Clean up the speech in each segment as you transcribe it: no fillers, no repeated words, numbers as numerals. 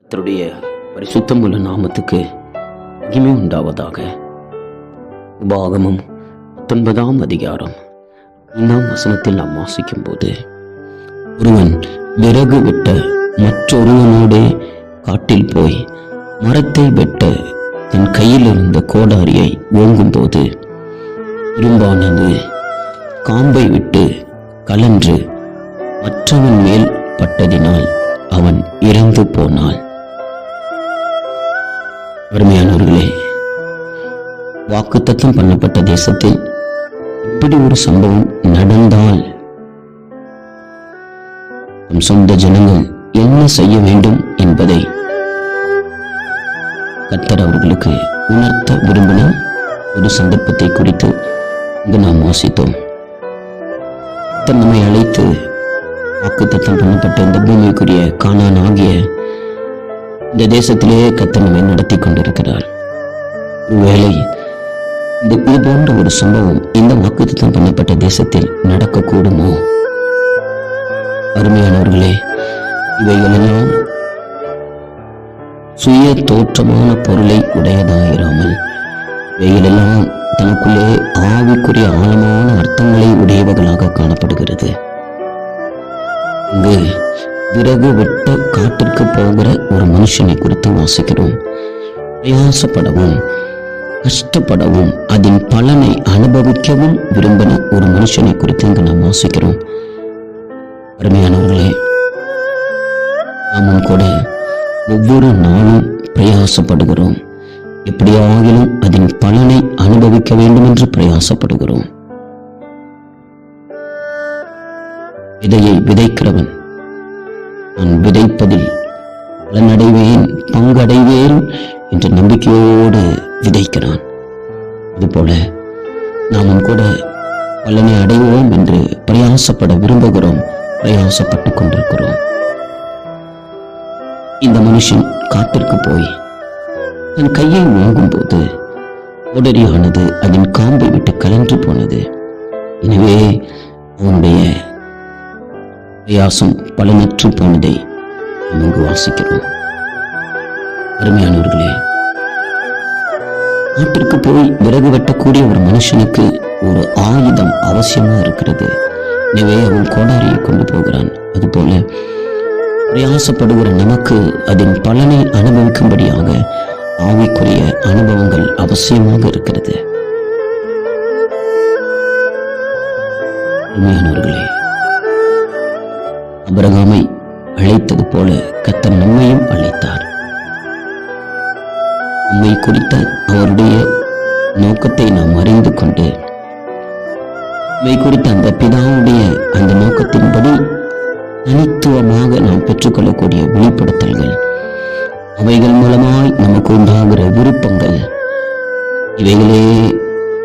கர்த்தருடைய பரிசுத்தமுள்ள நாமத்துக்கு மகிமை உண்டாவதாக. உபாகமம் 19ஆம் அதிகாரம் 5ஆம் வசனத்தில் நாம் வாசிக்கும் போது, ஒருவன் விறகு வெட்ட மற்றொருவனோடே காட்டில் போய் மரத்தை வெட்ட தன் கையில் இருந்த கோடாரியை ஓங்கும் போது இரும்பானது காம்பை விட்டு கலன்று மற்றவன் மேல் பட்டதினால் அவன் இறந்து போனான். அருமையானவர்களே, வாக்குத்தத்தம் பண்ணப்பட்ட தேசத்தில் இப்படி ஒரு சம்பவம் நடந்தால் நம் சொந்த ஜனங்கள் என்ன செய்ய வேண்டும் என்பதை கர்த்தர் அவர்களுக்கு உணர்த்த விரும்பின ஒரு சந்தர்ப்பத்தை குறித்து இங்கு நாம் வாசித்தோம். கர்த்தர் நம்மை அழைத்து வாக்குத்தத்தம் பண்ணப்பட்ட இந்த பூமிக்குரிய கானான் ஆகிய இந்த தேசத்திலேயே கர்த்தர் நம்மை நடத்தி கொண்டிருக்கிறார். ஒருவேளை இது போன்ற ஒரு சம்பவம் இந்த வாக்குத்தத்தம் பண்ணப்பட்ட தேசத்தில் நடக்கக்கூடுமோ? அருமையானவர்களே, இவைகளெல்லாம் சுய தோற்றமான பொருளை உடையதாயிராமல் இவைகளெல்லாம் தனக்குள்ளே ஆவிக்குரிய ஆழமான அர்த்தங்களை உடையவர்களாக காணப்படுகிறது. இங்கு விறகு வெட்ட காட்டிற்கு போகிற ஒரு மனுஷனை குறித்து வாசிக்கிறோம். பிரயாசப்படவும் கஷ்டப்படவும் அதன் பலனை அனுபவிக்கவும் விரும்பின ஒரு மனுஷனை குறித்து இங்கு நாம் வாசிக்கிறோம். அருமையானவர்களே, நாமும் கூட ஒவ்வொரு நாளும் பிரயாசப்படுகிறோம். எப்படியாகிலும் அதன் பலனை அனுபவிக்க வேண்டும் என்று பிரயாசப்படுகிறோம். விதையை விதைக்கிறவன் நான் விதைப்பதில் பலனடைவேன், பங்கடைவேன் என்ற நம்பிக்கையோடு விதைக்கிறான். அதுபோல நாமும் கூட பலனை அடைவோம் என்று பிரயாசப்பட விரும்புகிறோம், பிரயாசப்பட்டுக் கொண்டிருக்கிறோம். இந்த மனுஷன் காட்டிற்கு போய் தன் கையை வாங்கும் போது உடரியானது அதன் காம்பை விட்டு கலன்று போனது. எனவே அவனுடைய பிரயாசம் பலனற்று போனதை நாம் இங்கு வாசிக்கிறோம். அருமையானவர்களே, காட்டிற்கு போய் விறகு வெட்டக்கூடிய ஒரு மனுஷனுக்கு ஒரு ஆயுதம் அவசியமா இருக்கிறது. எனவே அவன் கோடாரியை கொண்டு போகிறான். அதுபோல பிரயாசப்படுகிற நமக்கு அதன் பலனை அனுபவிக்கும்படியாக ஆவிக்குரிய அனுபவங்கள் அவசியமாக இருக்கிறது. அருமையானவர்களே, ஆபிரகாமை அழைத்தது போல கர்த்தர் நம்மையும் அழைத்தார். நம்மை குறித்த அவருடைய நோக்கத்தை நாம் அறிந்து கொண்டு நம்மை குறித்த அந்த பிதாவுடைய அந்த நோக்கத்தின்படி தனித்துவமாக நாம் பெற்றுக்கொள்ளக்கூடிய வெளிப்படுத்தல்கள், அவைகள் மூலமாய் நமக்கு உண்டாகிற விருப்பங்கள், இவைகளே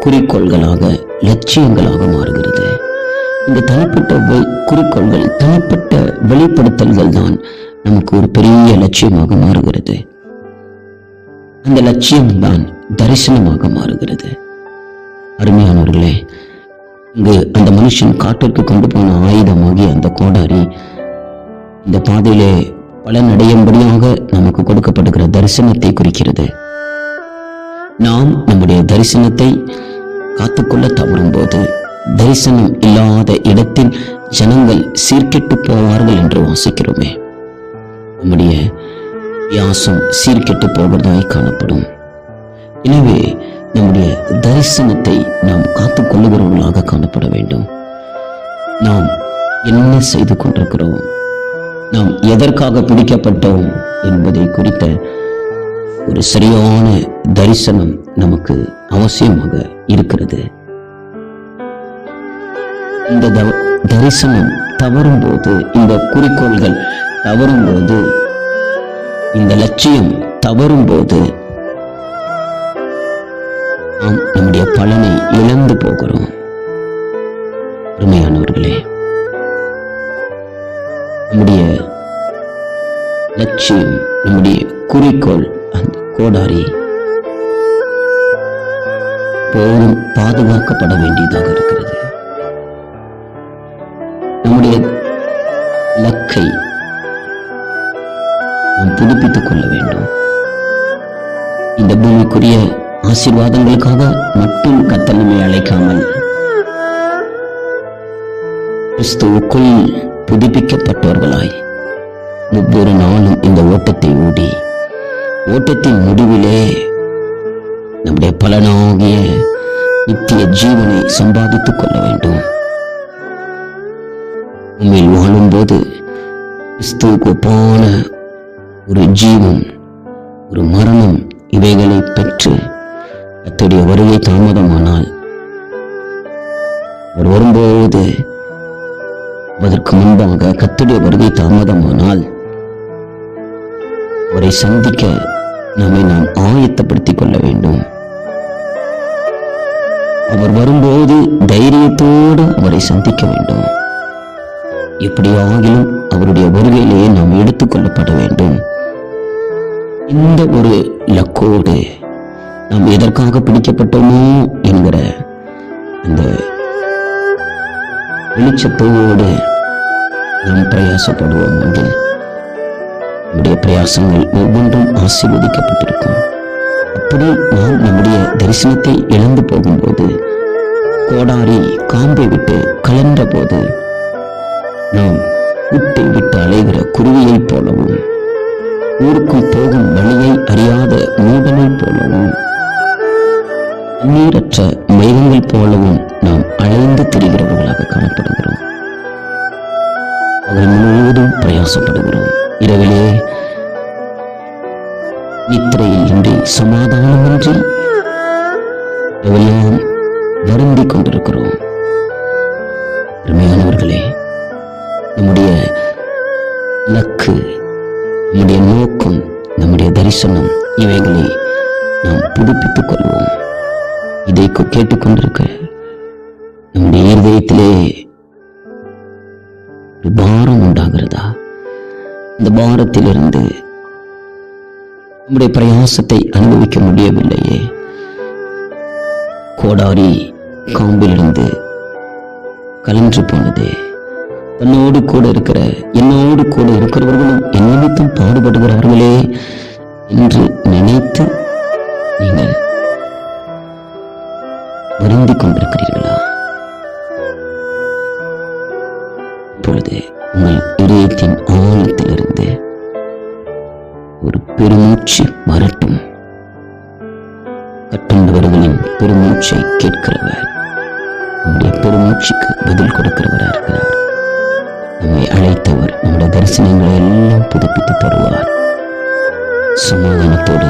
குறிக்கோள்களாக லட்சியங்களாக மாறுகிறது. இந்த தனிப்பட்ட குறிக்கோள்கள், தனிப்பட்ட வெளிப்படுத்தல்கள் தான் நமக்கு ஒரு பெரிய லட்சியமாக மாறுகிறது. அந்த லட்சியம்தான் தரிசனமாக மாறுகிறது. அருமையானவர்களே, இங்கு அந்த மனுஷன் காட்டிற்கு கொண்டு போன ஆயுதமாகிய அந்த கோடாரி இந்த பாதையிலே பலனடையும்படியாக நமக்கு கொடுக்கப்படுகிற தரிசனத்தை குறிக்கிறது. நாம் நம்முடைய தரிசனத்தை காத்துக்கொள்ள தவறும் போது தரிசனம் இல்லாத இடத்தில் ஜனங்கள் சீர்கெட்டு போவார்கள் என்று வாசிக்கிறோமே. நம்முடைய வியாசம் சீர்கெட்டு போவதாய் காணப்படும். எனவே நம்முடைய தரிசனத்தை நாம் காத்துக்கொள்ளுகிறவர்களாக காணப்பட வேண்டும். நாம் என்ன செய்து கொண்டிருக்கிறோம், நாம் எதற்காக பிடிக்கப்பட்டோம் என்பதை குறித்த ஒரு சரியான தரிசனம் நமக்கு அவசியமாக இருக்கிறது. இந்த தரிசனம் தவறும் போது, இந்த குறிக்கோள்கள் தவறும் போது, இந்த லட்சியம் தவறும் போது நாம் நம்முடைய பலனை இழந்து போகிறோம். அருமையானவர்களே, நம்முடைய லட்சியம், நம்முடைய குறிக்கோள், அந்த கோடாரி போதும் பாதுகாக்கப்பட வேண்டியதாக இருக்கிறது. நம்முடைய லக்கை நாம் புதுப்பித்துக் கொள்ள வேண்டும். இந்த பூமிக்குரிய ஆசீர்வாதங்களுக்காக மட்டும் கர்த்தர் நம்மை அழைக்காமல், கிறிஸ்துவுக்குள் புதுப்பிக்கப்பட்டவர்களாய் ஒவ்வொரு நாளும் இந்த ஓட்டத்தை ஓடி, ஓட்டத்தின் முடிவிலே நம்முடைய பலனாகிய நித்திய ஜீவனை சம்பாதித்துக் கொள்ள வேண்டும். உண்மையில் வாழும்போது கிறிஸ்துவுக்கு ஒப்பான ஒரு ஜீவன், ஒரு மரணம், இவைகளை பெற்று கர்த்தருடைய வருகை தாமதமானால், அவர் வரும்போது அதற்கு முன்பாக கர்த்தருடைய வருகை தாமதமானால் அவரை சந்திக்க நம்மை நாம் ஆயத்தப்படுத்திக் கொள்ள வேண்டும். அவர் வரும்போது தைரியத்தோடு அவரை சந்திக்க வேண்டும். எப்படியாகிலும் அவருடைய வருகையிலேயே நாம் எடுத்துக் கொள்ளப்பட வேண்டும். இந்த ஒரு இலக்கோடு நாம் எதற்காக பிடிக்கப்பட்டோமோ என்கிற அந்த வெளிச்சத்தோடு நாம் பிரயாசப்படுவோம். என்று நம்முடைய பிரயாசங்கள் ஒவ்வொன்றும் ஆசீர்வதிக்கப்பட்டிருக்கும். அப்படி நாம் நம்முடைய தரிசனத்தை இழந்து போகும்போது, கோடாரி காம்பை விட்டு கலன்ற போது நாம் விட்டை விட்டு அலைகிற குருவியை போலவும், ஊருக்குள் போகும் வழியை அறியாத மூடனை போலவும், நீரற்ற மேகங்கள் போலவும் நாம் அலைந்து திரிகிறவர்களாக காணப்படுகிறோம். அவர்கள் முழுவதும் பிரயாசப்படுகிறோம். இரவிலே நித்திரையில் இன்றி, சமாதானமின்றி எல்லாம் வருந்திக் கொண்டிருக்கிறோம். அருமையானவர்களே, நம்முடைய இலக்கு, நம்முடைய நோக்கம், நம்முடைய தரிசனம், இவைகளை நாம் புதுப்பித்துக் கொள்வோம். இதை கேட்டுக்கொண்டிருக்க நம்முடைய இருதயத்திலே ஒரு பாரம் உண்டாகிறதா? இந்த பாரத்திலிருந்து நம்முடைய பிரயாசத்தை அனுபவிக்க முடியவில்லையே. கோடாரி காம்பிலிருந்து கலன்று போனதே. தன்னோடு கூட இருக்கிற, என்னோடு கூட இருக்கிறவர்களும் என் நிமித்தம் பாடுபடுகிறார்களே என்று நினைத்து நீங்கள் வருந்திக் கொண்டிருக்கிறீர்களா? இப்பொழுது உங்கள் இதயத்தின் ஆழத்திலிருந்து ஒரு பெருமூச்சு வரட்டும். கட்டுண்டவர்களின் பெருமூச்சை கேட்கிறவர், நம்முடைய பெருமூச்சுக்கு பதில் கொடுக்கிறவராக இருக்கிறார். நம்மை அழைத்தவர் நம்முடைய தரிசனங்களை எல்லாம் புதுப்பித்து தருவார். சமாதானத்தோடு